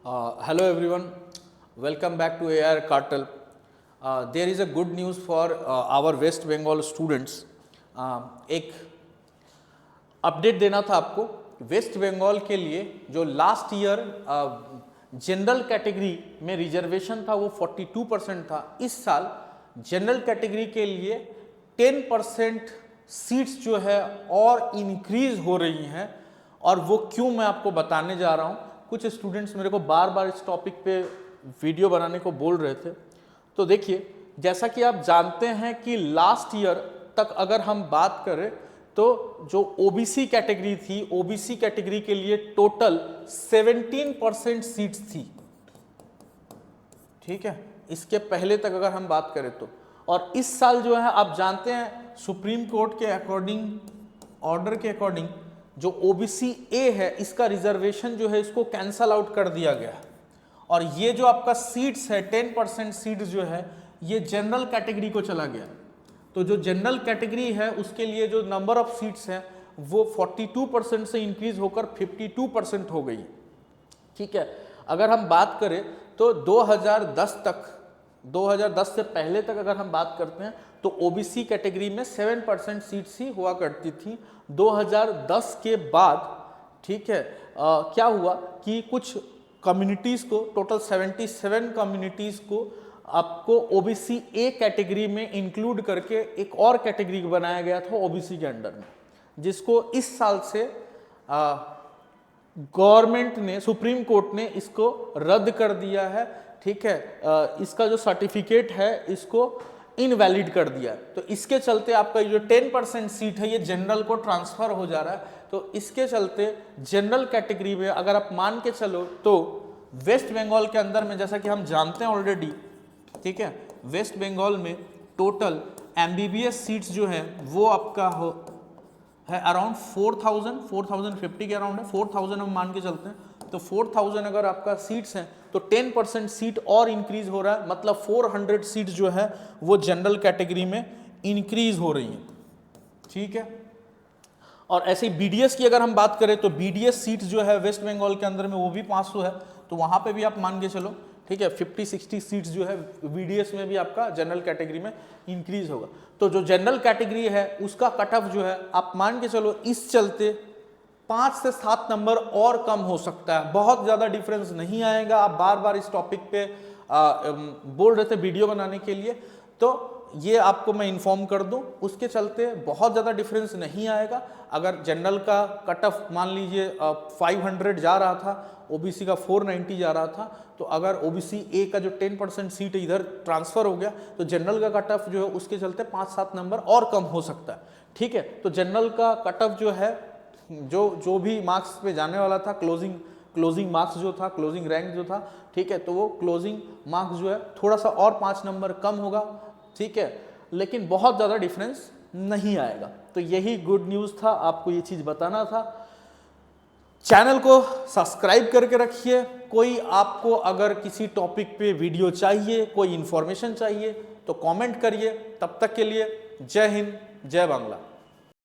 Hello everyone, welcome back to AR Cartel. There is a good news for our West Bengal students. एक update देना था आपको waste Bengal के लिए जो लास्ट ईयर जनरल कैटेगरी में रिजर्वेशन था वो 42% था। इस साल जनरल कैटेगरी के लिए 10% सीट्स जो है और इंक्रीज हो रही हैं, और वो क्यों मैं आपको बताने जा रहा हूँ। कुछ स्टूडेंट्स मेरे को बार बार इस टॉपिक पे वीडियो बनाने को बोल रहे थे। तो देखिए, जैसा कि आप जानते हैं कि लास्ट ईयर तक अगर हम बात करें तो जो ओबीसी कैटेगरी थी, ओबीसी कैटेगरी के लिए टोटल 17% सीट्स थी। ठीक है, इसके पहले तक अगर हम बात करें तो, और इस साल जो है आप जानते हैं सुप्रीम कोर्ट के अकॉर्डिंग, ऑर्डर के अकॉर्डिंग जो ओबीसी ए है इसका रिजर्वेशन जो है इसको कैंसल आउट कर दिया गया है, और ये जो आपका सीट्स है 10% सीट्स जो है ये जनरल कैटेगरी को चला गया। तो जो जनरल कैटेगरी है उसके लिए जो नंबर ऑफ सीट्स हैं वो 42% से इंक्रीज होकर 52% हो गई। ठीक है, अगर हम बात करें तो 2010 से पहले तक अगर हम बात करते हैं तो ओबीसी कैटेगरी में 7% सीट्स ही हुआ करती थी। 2010 के बाद ठीक है क्या हुआ कि कुछ कम्युनिटीज़ को, टोटल 77 कम्युनिटीज़ को आपको ओबीसी ए कैटेगरी में इंक्लूड करके एक और कैटेगरी बनाया गया था ओबीसी के अंडर में, जिसको इस साल से गवर्नमेंट ने, सुप्रीम कोर्ट ने इसको रद्द कर दिया है। ठीक है, इसका जो सर्टिफिकेट है इसको इनवैलिड कर दिया। तो इसके चलते आपका जो 10% सीट है ये जनरल को ट्रांसफर हो जा रहा है। तो इसके चलते जनरल कैटेगरी में अगर आप मान के चलो तो वेस्ट बंगाल के अंदर में, जैसा कि हम जानते हैं ऑलरेडी, ठीक है, वेस्ट बंगाल में टोटल एमबीबीएस सीट्स जो है वो आपका है अराउंड 4050 के अराउंड है। 4000 हम मान के चलते हैं तो 4000 अगर आपका सीट्स हैं तो 10% सीट और इंक्रीज हो रहा है, मतलब 400 सीट्स जो है वो जनरल कैटेगरी में इंक्रीज हो रही हैं। ठीक है, और ऐसे ही बीडीएस की अगर हम बात करें तो बीडीएस सीट्स जो है वेस्ट बंगाल के अंदर में वो भी 500 है, तो वहां पे भी आप मान के चलो ठीक है 50-60 सीट्स जो है बीडीएस में भी आपका जनरल कैटेगरी में इंक्रीज होगा। तो जो जनरल कैटेगरी है उसका कट ऑफ जो है आप मान के चलो इस चलते 5 से 7 नंबर और कम हो सकता है, बहुत ज़्यादा डिफरेंस नहीं आएगा। आप बार बार इस टॉपिक पे बोल रहे थे वीडियो बनाने के लिए, तो ये आपको मैं इन्फॉर्म कर दूं, उसके चलते बहुत ज़्यादा डिफरेंस नहीं आएगा। अगर जनरल का कट ऑफ मान लीजिए 500 जा रहा था, ओबीसी का 490 जा रहा था, तो अगर ओबीसी ए का जो 10% सीट इधर ट्रांसफर हो गया तो जनरल का कट ऑफ जो है उसके चलते 5-7 नंबर और कम हो सकता है। ठीक है, तो जनरल का कट ऑफ जो है जो भी मार्क्स पे जाने वाला था, क्लोजिंग मार्क्स जो था, क्लोजिंग रैंक जो था, ठीक है, तो वो क्लोजिंग मार्क्स जो है थोड़ा सा और 5 नंबर कम होगा। ठीक है, लेकिन बहुत ज़्यादा डिफरेंस नहीं आएगा। तो यही गुड न्यूज़ था, आपको ये चीज़ बताना था। चैनल को सब्सक्राइब करके रखिए। कोई आपको अगर किसी टॉपिक पे वीडियो चाहिए, कोई इंफॉर्मेशन चाहिए तो कमेंट करिए। तब तक के लिए जय हिंद, जय बांग्ला।